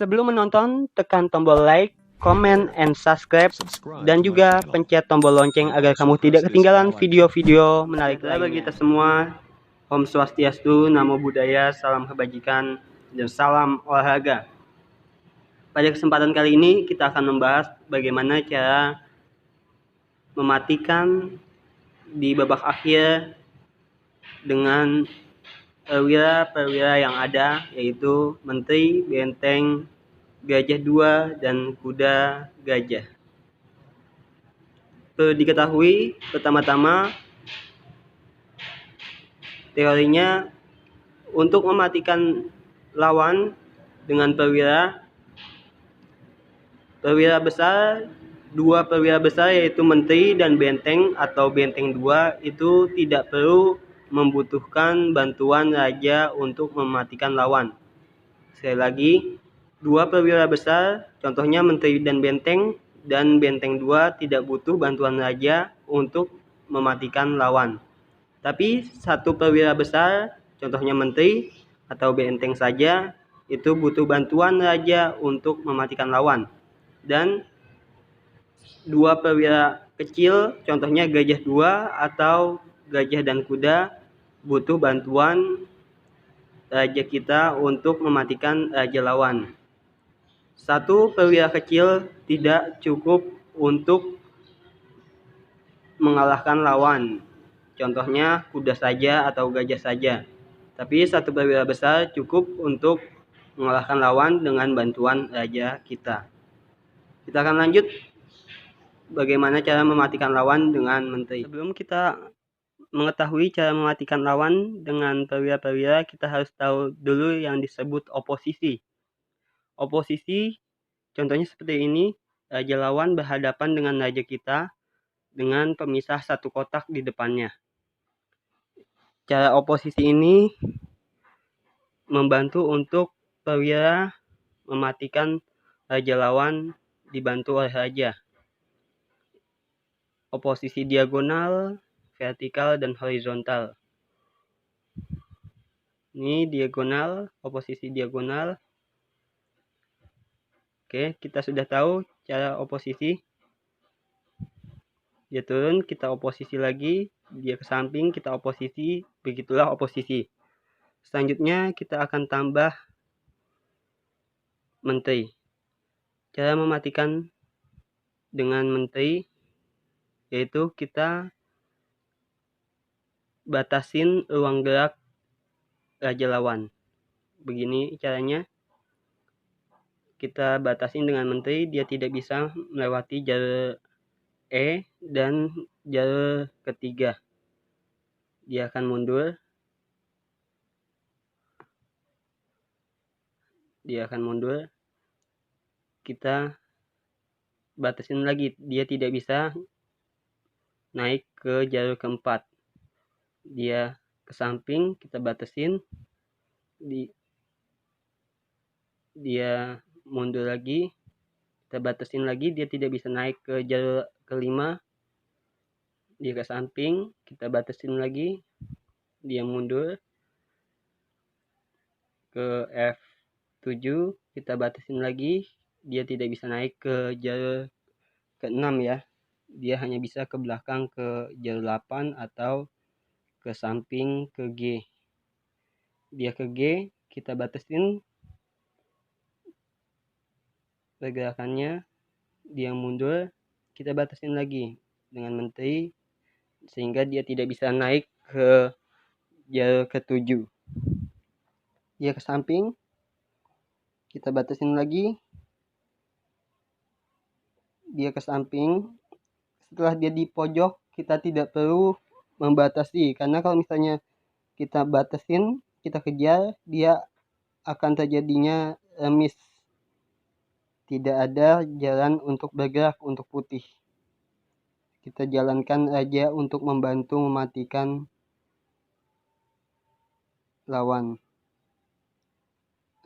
Sebelum menonton, tekan tombol like, comment, and subscribe, dan juga pencet tombol lonceng agar kamu tidak ketinggalan video-video menarik lainnya. Bagi kita semua, Om Swastiastu, Namo Buddhaya, salam kebajikan, dan salam olahraga. Pada kesempatan kali ini kita akan membahas bagaimana cara mematikan di babak akhir dengan perwira-perwira yang ada, yaitu menteri, benteng, gajah 2, dan kuda gajah. Perlu diketahui pertama-tama teorinya untuk mematikan lawan dengan perwira besar, 2 perwira besar yaitu menteri dan benteng atau benteng 2 itu tidak perlu membutuhkan bantuan raja untuk mematikan lawan. Sekali lagi, 2 perwira besar, contohnya menteri dan benteng 2 tidak butuh bantuan raja untuk mematikan lawan. Tapi 1 perwira besar, contohnya menteri atau benteng saja, itu butuh bantuan raja untuk mematikan lawan. Dan 2 perwira kecil, contohnya gajah 2 atau gajah dan kuda, butuh bantuan raja kita untuk mematikan raja lawan. 1 perwira kecil tidak cukup untuk mengalahkan lawan, contohnya kuda saja atau gajah saja. Tapi 1 perwira besar cukup untuk mengalahkan lawan dengan bantuan raja kita. Kita akan lanjut bagaimana cara mematikan lawan dengan menteri. Sebelum kita mengetahui cara mematikan lawan dengan perwira-perwira, kita harus tahu dulu yang disebut oposisi. Oposisi contohnya seperti ini, raja lawan berhadapan dengan raja kita dengan pemisah 1 kotak di depannya. Cara oposisi ini membantu untuk perwira mematikan raja lawan dibantu oleh raja. Oposisi diagonal, vertikal, dan horizontal. Ini diagonal, oposisi diagonal. Oke, kita sudah tahu cara oposisi. Dia turun, kita oposisi lagi. Dia ke samping, kita oposisi. Begitulah oposisi. Selanjutnya kita akan tambah menteri. Cara mematikan dengan menteri yaitu kita batasin ruang gerak raja lawan. Begini caranya. Kita batasin dengan menteri, dia tidak bisa melewati jalur E dan jalur ketiga. Dia akan mundur. Kita batasin lagi, dia tidak bisa naik ke jalur keempat. Dia ke samping, kita batasin. Dia mundur lagi, kita batasin lagi, dia tidak bisa naik ke jalur kelima. Dia ke samping, kita batasin lagi, dia mundur ke F7, kita batasin lagi, dia tidak bisa naik ke jalur ke-6 ya. Dia hanya bisa ke belakang ke jalur 8 atau ke samping ke G. Dia ke G, kita batasin pergerakannya, dia mundur, kita batasin lagi dengan menteri sehingga dia tidak bisa naik ke jalur ke-7. Dia ke samping, kita batasin lagi, dia ke samping. Setelah dia di pojok, kita tidak perlu membatasi, karena kalau misalnya kita batasin, kita kejar, dia akan terjadinya remis. Tidak ada jalan untuk bergerak untuk putih. Kita jalankan aja untuk membantu mematikan lawan.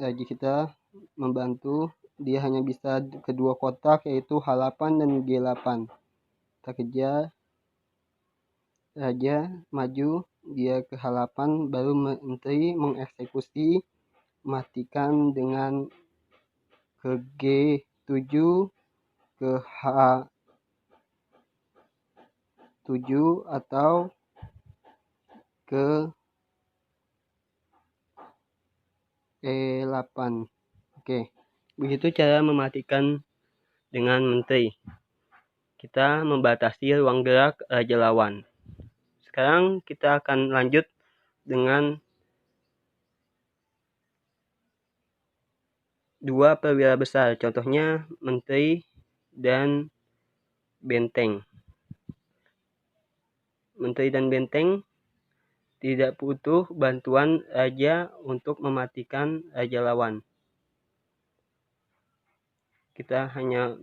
Raja kita membantu, dia hanya bisa kedua kotak yaitu H8 dan G8. Kita kejar, raja maju, dia ke H8, baru menteri mengeksekusi, matikan dengan ke G7, ke H7, atau ke E8. Oke, begitu cara mematikan dengan menteri. Kita membatasi ruang gerak raja lawan. Sekarang kita akan lanjut dengan dua perwira besar, contohnya menteri dan benteng. Menteri dan benteng tidak butuh bantuan raja untuk mematikan raja lawan. Kita hanya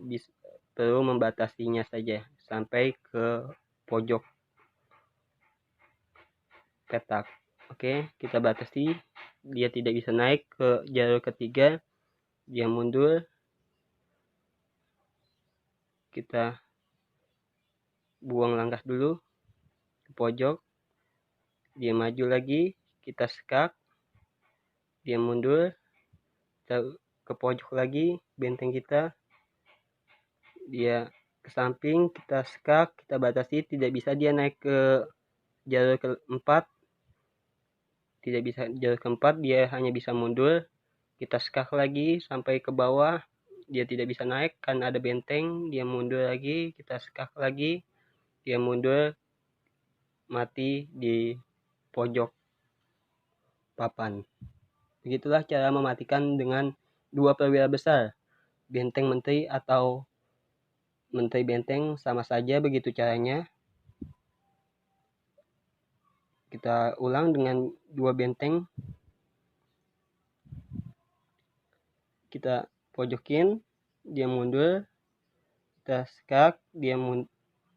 perlu membatasinya saja sampai ke pojok petak. Oke, kita batasi, dia tidak bisa naik ke jalur ketiga, dia mundur. Kita buang langkah dulu ke pojok, dia maju lagi, kita skak, dia mundur, kita ke pojok lagi, benteng kita, dia ke samping, kita skak, kita batasi, tidak bisa dia naik ke jalur keempat, tidak bisa jalur keempat, dia hanya bisa mundur. Kita skak lagi sampai ke bawah, dia tidak bisa naik karena ada benteng, dia mundur lagi, kita skak lagi, dia mundur, mati di pojok papan. Begitulah cara mematikan dengan dua perwira besar, benteng menteri atau menteri benteng, sama saja begitu caranya. Kita ulang dengan dua benteng, kita pojokin, dia mundur, kita skak, dia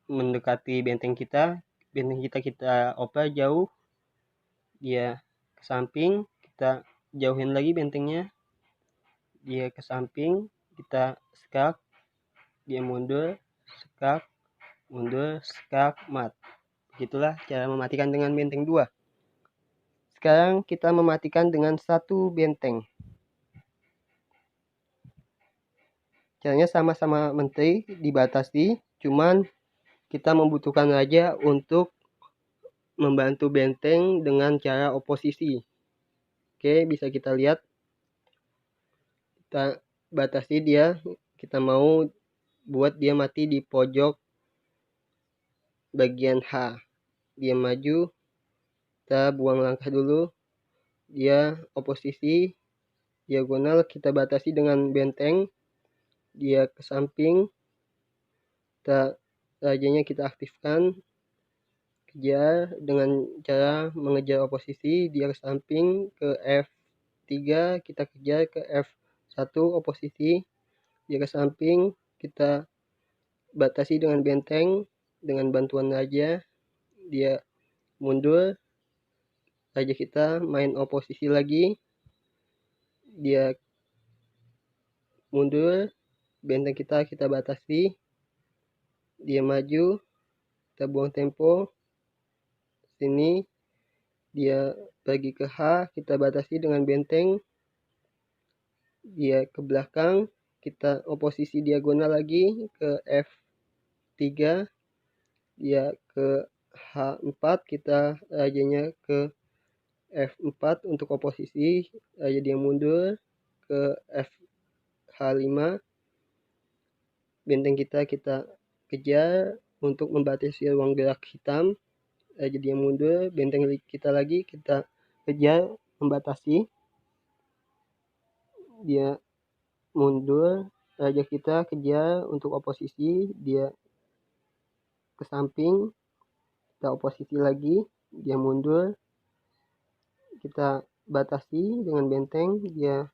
mendekati benteng kita kita oper jauh, dia ke samping, kita jauhin lagi bentengnya, dia ke samping, kita skak, dia mundur, skak, mundur, skak, mat. Begitulah cara mematikan dengan benteng 2. Sekarang kita mematikan dengan satu benteng. Caranya sama-sama menteri, dibatasi, cuman kita membutuhkan raja untuk membantu benteng dengan cara oposisi. Oke, bisa kita lihat. Kita batasi dia, kita mau buat dia mati di pojok bagian H. Dia maju, kita buang langkah dulu, dia oposisi diagonal, kita batasi dengan benteng, dia ke samping, rajanya kita aktifkan, kejar dengan cara mengejar oposisi, dia ke samping, ke F3, kita kejar ke F1 oposisi, dia ke samping, kita batasi dengan benteng, dengan bantuan raja, dia mundur, raja kita main oposisi lagi, dia mundur, benteng kita batasi, dia maju, kita buang tempo, sini, dia pergi ke H, kita batasi dengan benteng, dia ke belakang, kita oposisi diagonal lagi ke F3, dia ke H4, kita rajanya ke F4 untuk oposisi, raja dia mundur ke H5, benteng kita kejar untuk membatasi ruang gerak hitam, raja dia mundur, benteng kita lagi kita kejar membatasi, dia mundur, raja kita kejar untuk oposisi, dia ke samping, kita oposisi lagi, dia mundur, kita batasi dengan benteng, dia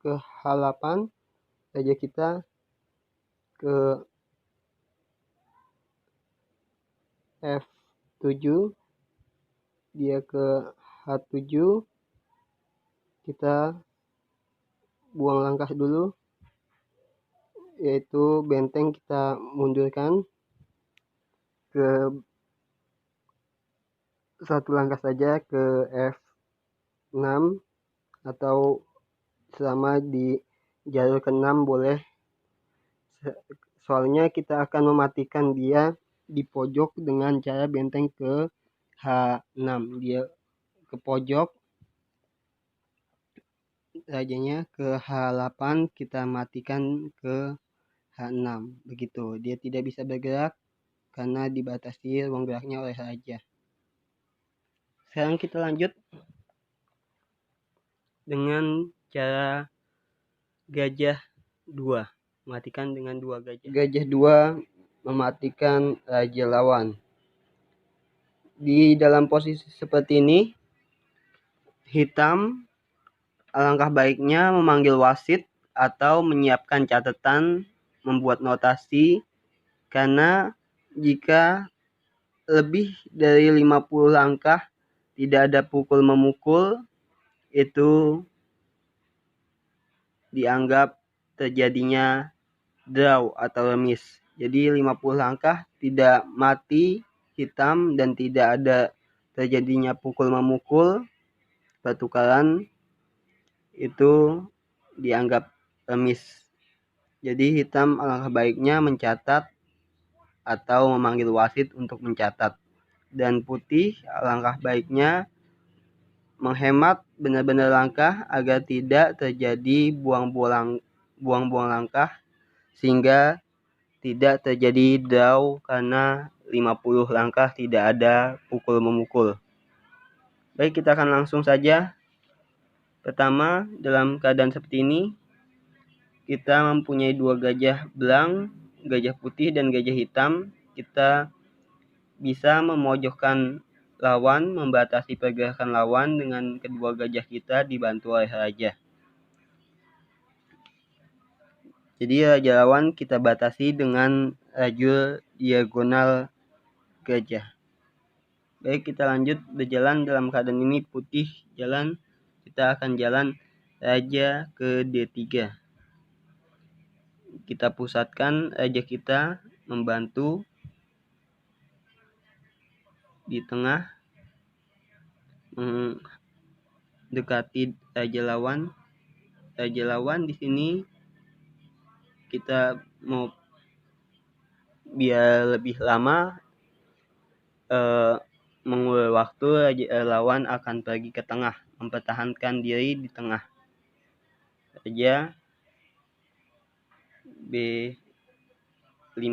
ke H8, raja kita ke F7, dia ke H7, kita buang langkah dulu, yaitu benteng kita mundurkan ke satu langkah saja ke F6 atau selama di jalur ke-6 boleh, soalnya kita akan mematikan dia di pojok dengan cara benteng ke H6. Dia ke pojok, rajanya ke H8, kita matikan ke H6. Begitu, dia tidak bisa bergerak karena dibatasi ruang geraknya oleh raja. Sekarang kita lanjut dengan cara gajah 2, mematikan dengan 2 gajah. Gajah 2 mematikan raja lawan. Di dalam posisi seperti ini, hitam alangkah baiknya memanggil wasit atau menyiapkan catatan, membuat notasi, karena jika lebih dari 50 langkah tidak ada pukul memukul, itu dianggap terjadinya draw atau remis. Jadi 50 langkah tidak mati hitam dan tidak ada terjadinya pukul memukul, pertukaran, itu dianggap remis. Jadi hitam alangkah baiknya mencatat atau memanggil wasit untuk mencatat. Dan putih alangkah baiknya menghemat benar-benar langkah agar tidak terjadi buang-buang langkah, sehingga tidak terjadi draw karena 50 langkah tidak ada pukul memukul. Baik, kita akan langsung saja. Pertama, dalam keadaan seperti ini, kita mempunyai 2 gajah belang, gajah putih dan gajah hitam. Kita bisa memojokkan lawan, membatasi pergerakan lawan dengan kedua gajah kita dibantu oleh raja. Jadi raja lawan kita batasi dengan lajur diagonal gajah. Baik, kita lanjut berjalan. Dalam keadaan ini putih jalan, kita akan jalan raja ke D3. Kita pusatkan raja kita membantu di tengah, mendekati raja lawan. Raja lawan di sini kita mau biar lebih lama mengulur waktu, raja lawan akan pergi ke tengah, mempertahankan diri di tengah. Raja B5,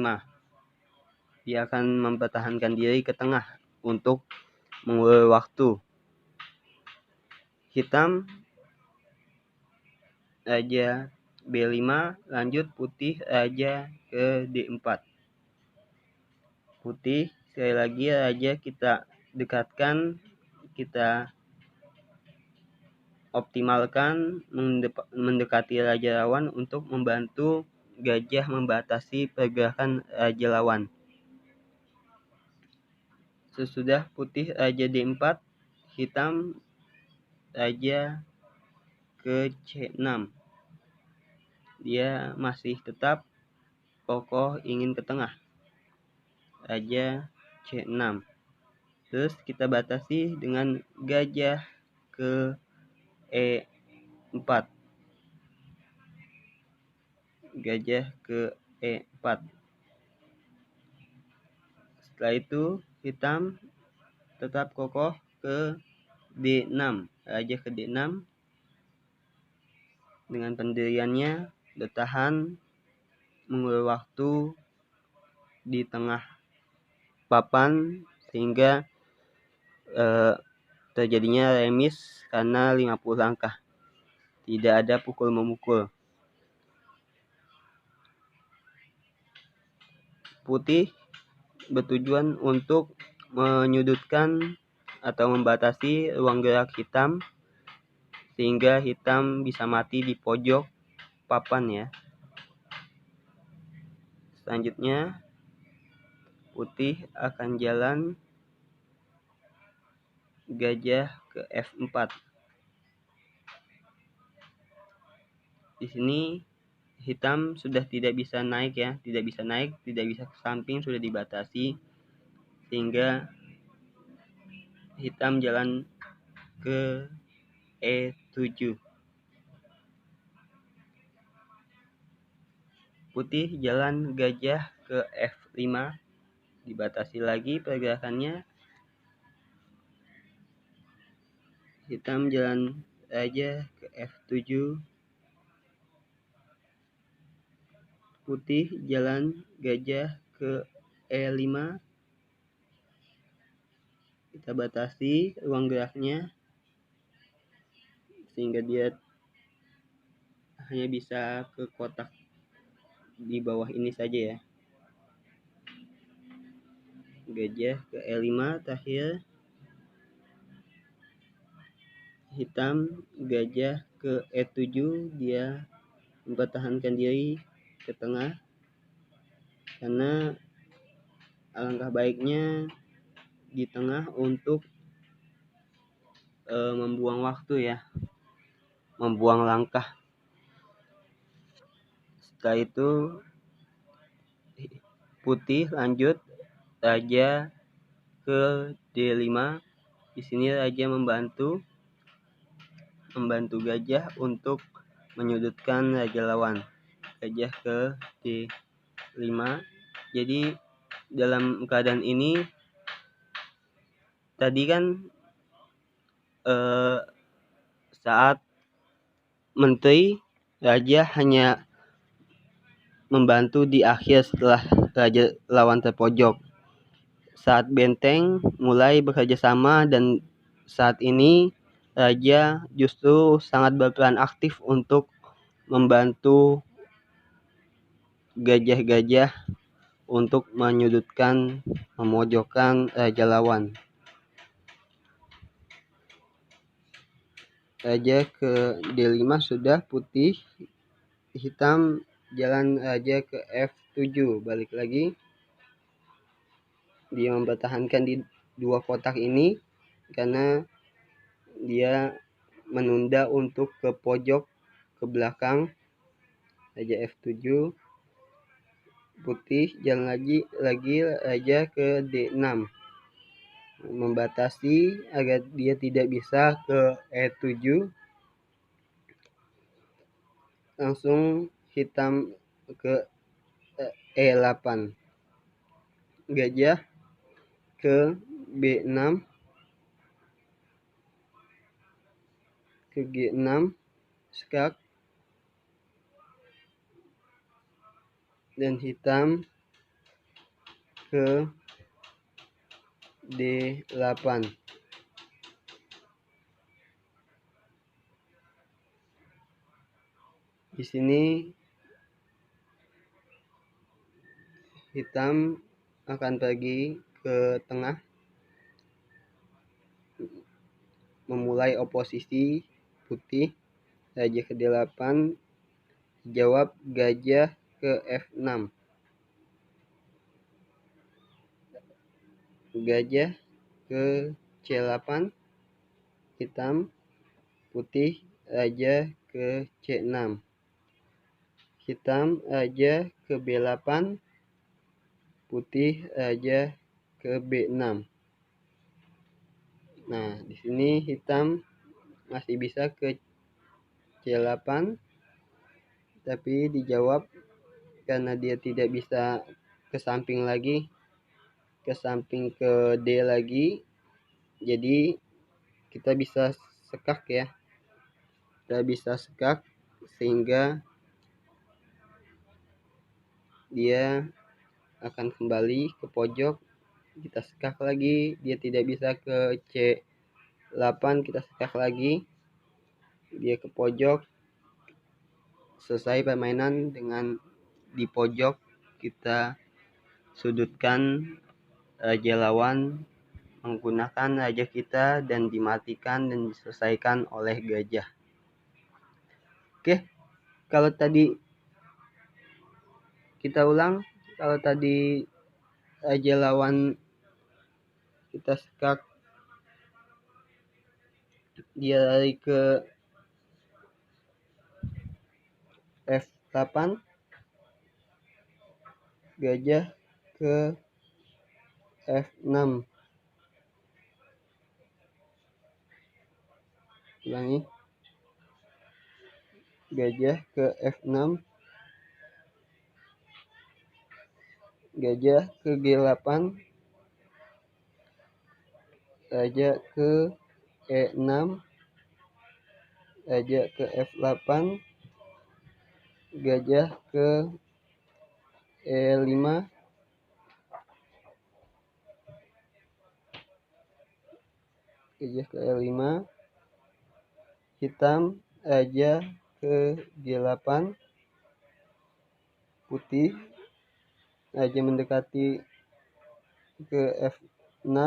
dia akan mempertahankan diri ke tengah untuk mengulur waktu. Hitam raja B5, lanjut putih raja ke D4. Putih sekali lagi raja kita dekatkan, kita optimalkan mendekati raja lawan untuk membantu gajah membatasi pergerakan raja lawan. Sesudah putih raja D4, hitam raja ke C6. Dia masih tetap kokoh ingin ke tengah. Raja C6. Terus kita batasi dengan gajah ke E4. Gajah ke E4. Setelah itu hitam tetap kokoh ke D6. Raja ke D6. Dengan pendiriannya bertahan mengulur waktu di tengah papan sehingga terjadinya remis karena 50 langkah. Tidak ada pukul memukul. Putih bertujuan untuk menyudutkan atau membatasi ruang gerak hitam sehingga hitam bisa mati di pojok papan ya. Selanjutnya putih akan jalan gajah ke F4. Di sini hitam sudah tidak bisa naik ya, tidak bisa ke samping, sudah dibatasi sehingga hitam jalan ke E7. putih jalan gajah ke F5, dibatasi lagi pergerakannya. Hitam jalan raja ke F7, putih jalan gajah ke E5, kita batasi ruang geraknya sehingga dia hanya bisa ke kotak di bawah ini saja ya. Gajah ke E5 terakhir, hitam gajah ke E7, dia mempertahankan diri ke tengah karena alangkah baiknya di tengah untuk membuang waktu ya, membuang langkah. Setelah itu putih lanjut raja ke D5. Di sini raja membantu gajah untuk menyudutkan raja lawan. Gajah ke D5. Jadi dalam keadaan ini tadi kan saat menteri raja hanya membantu di akhir setelah raja lawan terpojok. Saat benteng mulai bekerja sama, dan saat ini raja justru sangat berperan aktif untuk membantu gajah-gajah untuk menyudutkan, memojokkan raja lawan. Raja ke D5 sudah, putih, hitam jalan raja ke F7, balik lagi. Dia mempertahankan di dua kotak ini karena dia menunda untuk ke pojok ke belakang. Raja F7, putih jalan lagi raja ke D6, membatasi agar dia tidak bisa ke E7. Langsung hitam ke E8, gajah ke B6, ke G6, skak, dan hitam ke D8. Di sini hitam akan pergi ke tengah, memulai oposisi putih. Raja ke D8, jawab gajah ke F6, gajah ke C8, hitam, putih raja ke C6, hitam raja ke B8, putih raja ke B6. Nah, di sini hitam masih bisa ke C8, tapi dijawab karena dia tidak bisa ke samping lagi, ke samping ke D lagi. Jadi kita bisa sekak ya. Kita bisa sekak sehingga dia akan kembali ke pojok. Kita sekak lagi, dia tidak bisa ke C8, kita sekak lagi, dia ke pojok. Selesai permainan dengan di pojok kita sudutkan raja lawan menggunakan raja kita dan dimatikan dan diselesaikan oleh gajah. Oke, kalau tadi kita ulang, kalau tadi raja lawan kita sekak, dia lari ke F8, gajah ke F6. Ulangi, gajah ke F6, gajah ke G8, raja ke E6, raja ke F8, gajah ke E5, gajah ke E5, hitam raja ke G8, putih raja mendekati ke F6,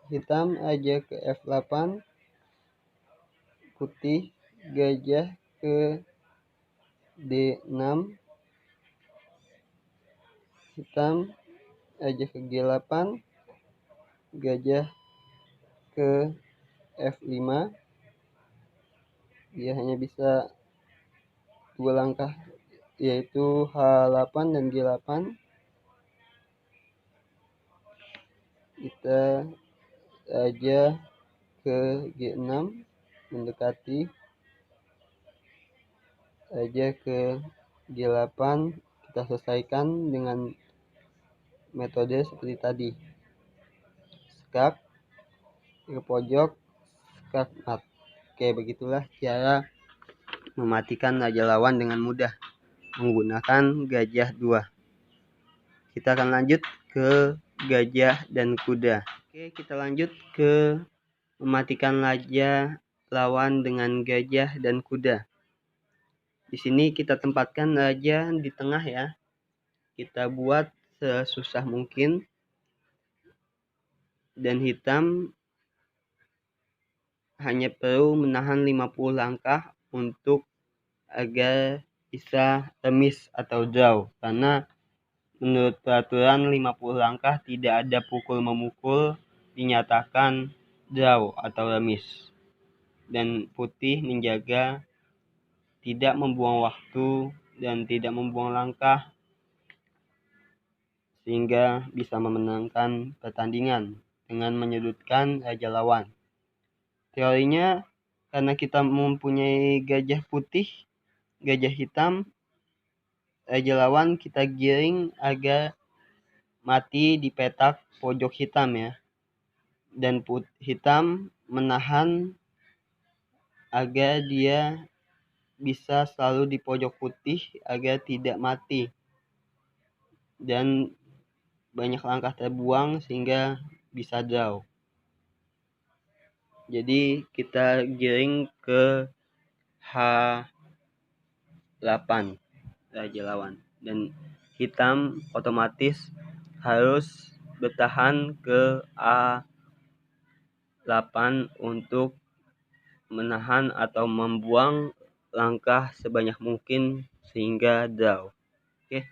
hitam raja ke F8, putih gajah ke D6, hitam raja ke G8, gajah ke F5. Dia hanya bisa 2 langkah, yaitu H8 dan G8. Kita raja ke G6 mendekati, raja ke G8. Kita selesaikan dengan metode seperti tadi, skak ke pojok, skak mat. Oke, begitulah cara mematikan raja lawan dengan mudah menggunakan gajah 2. Kita akan lanjut ke gajah dan kuda. Oke, kita lanjut ke mematikan raja lawan dengan gajah dan kuda. Di sini kita tempatkan raja di tengah ya. Kita buat sesusah mungkin, dan hitam hanya perlu menahan 50 langkah untuk agar bisa remis atau draw, karena menurut peraturan 50 langkah tidak ada pukul memukul dinyatakan draw atau remis. Dan putih menjaga tidak membuang waktu dan tidak membuang langkah sehingga bisa memenangkan pertandingan dengan menyudutkan raja lawan. Teorinya, karena kita mempunyai gajah putih, gajah hitam, raja lawan kita giring agar mati di petak pojok hitam ya. Dan hitam menahan agar dia bisa selalu di pojok putih agar tidak mati. Dan banyak langkah terbuang sehingga bisa draw. Jadi kita giring ke H8 raja lawan, dan hitam otomatis harus bertahan ke A8 untuk menahan atau membuang langkah sebanyak mungkin sehingga draw. Oke,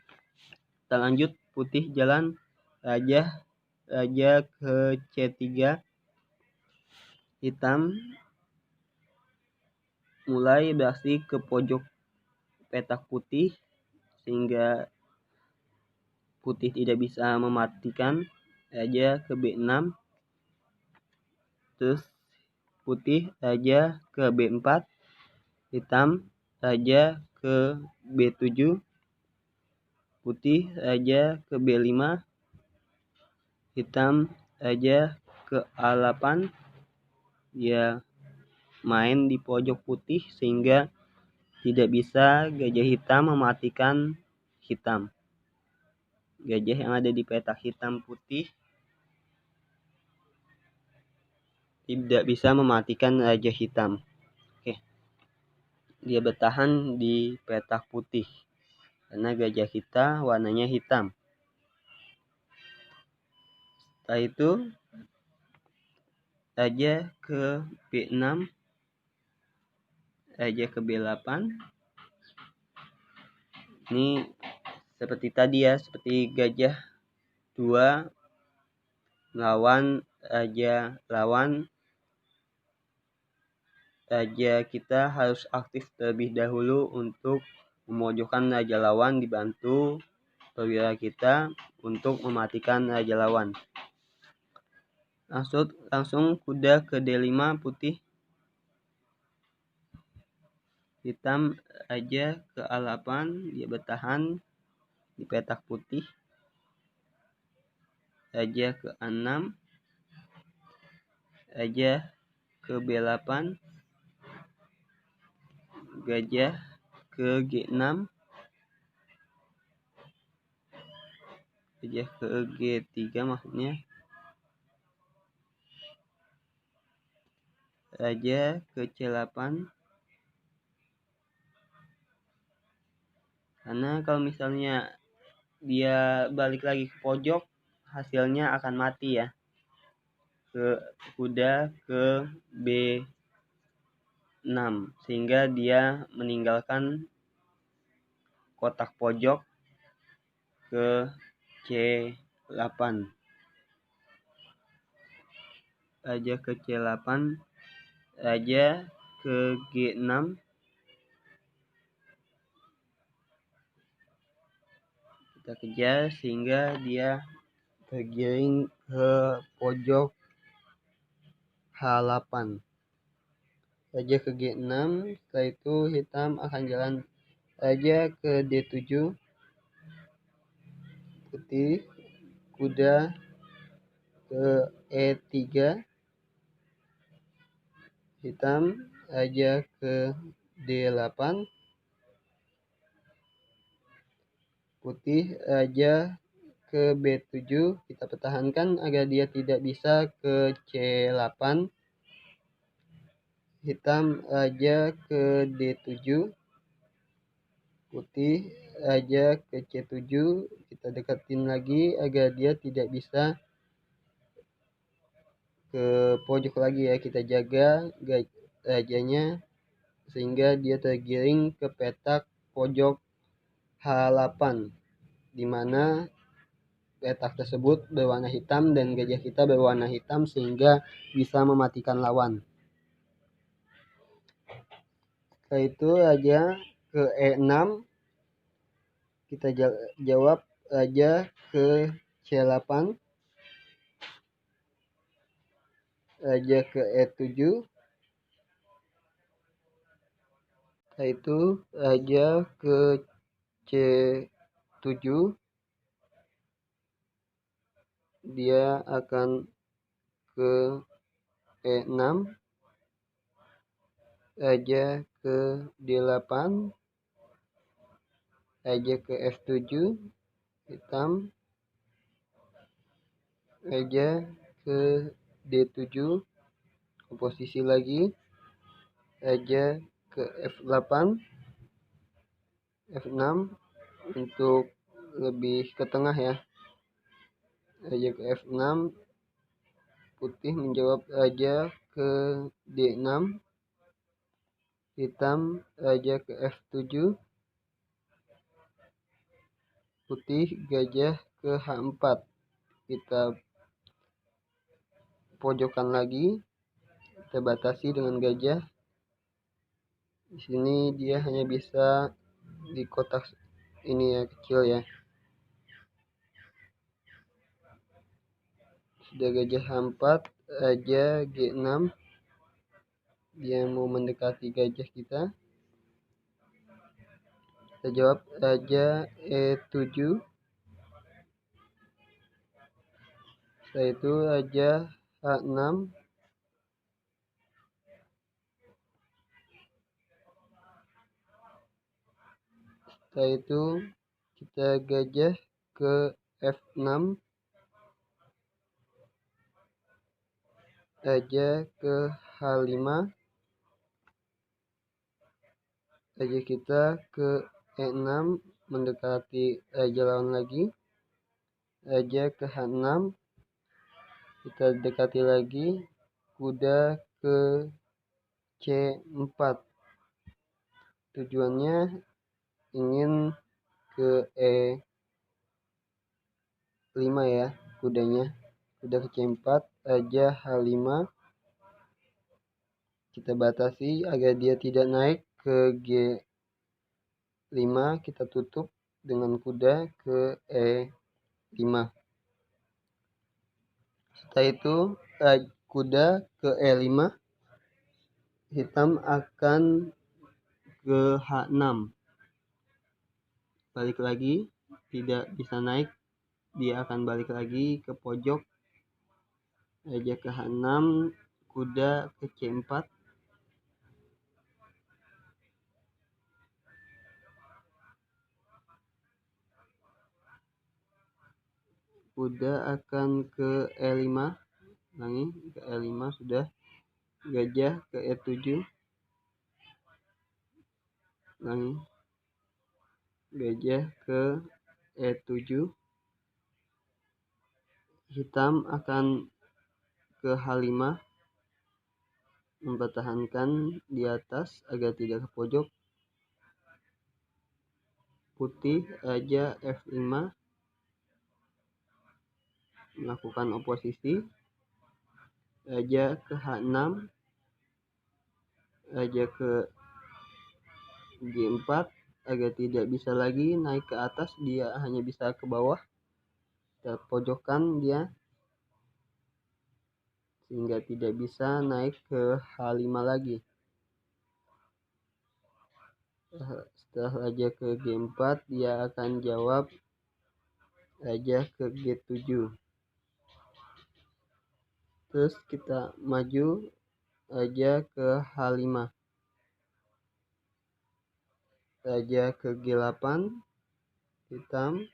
kita lanjut. Putih jalan raja ke C3, hitam mulai beraksi ke pojok petak putih sehingga putih tidak bisa mematikan. Raja ke B6, terus putih raja ke B4, hitam raja ke B7, putih raja ke B5, hitam raja ke A8. Dia main di pojok putih sehingga tidak bisa gajah hitam mematikan hitam. Gajah yang ada di petak hitam putih tidak bisa mematikan raja hitam. Oke, dia bertahan di petak putih karena gajah kita warnanya hitam. Setelah itu raja ke B6, raja ke B8. Ini seperti tadi ya, seperti gajah 2 lawan raja lawan. Raja kita harus aktif terlebih dahulu untuk memojokkan raja lawan, dibantu perwira kita untuk mematikan raja lawan. Langsung kuda ke D5 putih, hitam raja ke A8. Dia bertahan di petak putih raja ke A6, raja ke B8, gajah ke G6, gajah ke G3 maksudnya, raja ke C8. Karena kalau misalnya dia balik lagi ke pojok, hasilnya akan mati ya. Kuda ke B6 sehingga dia meninggalkan kotak pojok ke C8. Raja ke C8, raja ke G6, kita kejar sehingga dia tergiring ke pojok H8. Raja ke G6, setelah itu hitam akan jalan raja ke D7, putih, kuda ke E3, hitam, raja ke D8, putih, raja ke B7, kita pertahankan agar dia tidak bisa ke C8, hitam, raja ke D7, putih, raja ke C7, kita deketin lagi agar dia tidak bisa ke pojok lagi ya, kita jaga rajanya sehingga dia tergiring ke petak pojok H8, di mana petak tersebut berwarna hitam dan gajah kita berwarna hitam sehingga bisa mematikan lawan. Setelah itu raja ke E6, kita jawab raja ke C8, raja ke E7, setelah itu raja ke C7, dia akan ke E6, raja ke D8, raja ke F7, hitam, raja ke D7, posisi lagi, raja ke F8, F6 untuk lebih ke tengah ya, raja ke F6, putih menjawab raja ke D6, hitam raja ke F7, putih gajah ke H4, kita pojokkan lagi, kita batasi dengan gajah. Di sini dia hanya bisa di kotak ini ya, kecil ya. Sudah gajah H4, raja G6, dia mau mendekati gajah kita. Kita jawab raja E7, setelah itu raja H6, setelah itu kita gajah ke F6, raja ke H5, raja kita ke E6 mendekati raja lawan lagi, raja ke H6, kita dekati lagi, kuda ke C4, tujuannya ingin ke E5 ya, kudanya, kuda ke C4, raja H5, kita batasi agar dia tidak naik ke G5, kita tutup dengan kuda ke E5. Setelah itu kuda ke E5, hitam akan ke H6, balik lagi, tidak bisa naik dia akan balik lagi ke pojok, raja ke H6, kuda ke C4, kuda akan ke E5, ulangi, ke E5 sudah, gajah ke E7, ulangi, gajah ke E7, hitam akan ke H5, mempertahankan di atas agar tidak ke pojok, putih raja F5 melakukan oposisi, raja ke H6, raja ke G4 agar tidak bisa lagi naik ke atas, dia hanya bisa ke bawah, terpojokkan dia sehingga tidak bisa naik ke H5 lagi. Setelah raja ke G4, dia akan jawab raja ke G7. Terus kita maju raja ke H5, raja ke G8, hitam,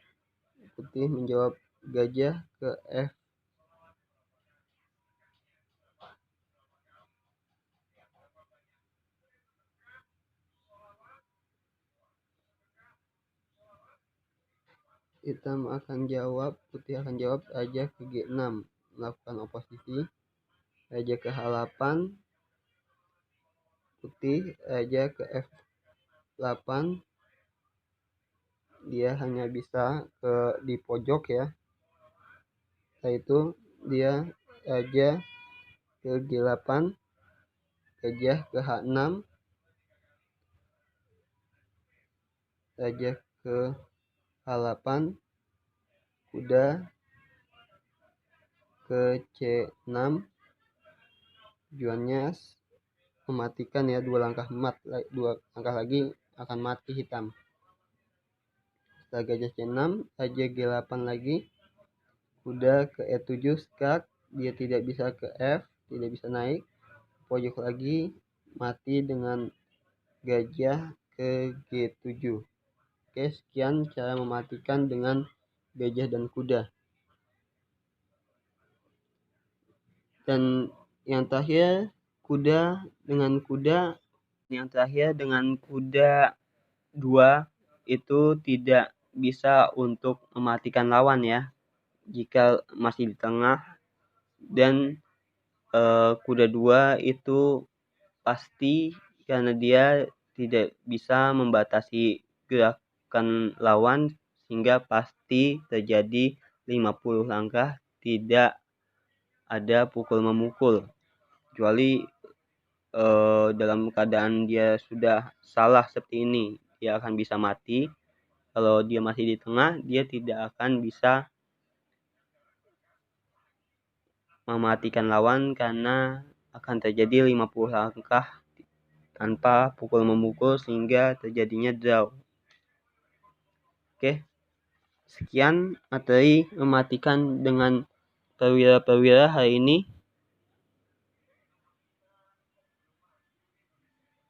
putih menjawab gajah ke F, hitam akan jawab, putih akan jawab raja ke G6 melakukan oposisi, raja ke H8, putih raja ke F8, dia hanya bisa ke di pojok ya. Setelah itu dia raja ke G8, gajah ke H6, raja ke H8, kuda ke C6, tujuannya mematikan ya, dua langkah lagi akan mati hitam. Setelah gajah C6, raja G8 lagi, kuda ke E7 skak, dia tidak bisa ke F, tidak bisa naik, pojok lagi, mati dengan gajah ke G7. Oke, sekian cara mematikan dengan gajah dan kuda. Dan yang terakhir kuda dengan kuda, yang terakhir dengan kuda 2 itu tidak bisa untuk mematikan lawan ya, jika masih di tengah. Dan kuda 2 itu pasti karena dia tidak bisa membatasi gerakan lawan, sehingga pasti terjadi 50 langkah tidak ada pukul memukul, kecuali dalam keadaan dia sudah salah seperti ini, dia akan bisa mati. Kalau dia masih di tengah, dia tidak akan bisa mematikan lawan karena akan terjadi 50 langkah tanpa pukul memukul sehingga terjadinya draw. Oke, sekian materi mematikan dengan perwira-perwira hari ini.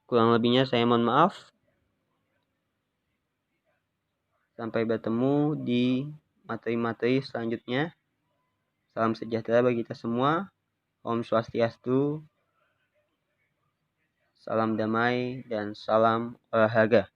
Kurang lebihnya saya mohon maaf. Sampai bertemu di materi-materi selanjutnya. Salam sejahtera bagi kita semua. Om Swastiastu. Salam damai dan salam olahraga.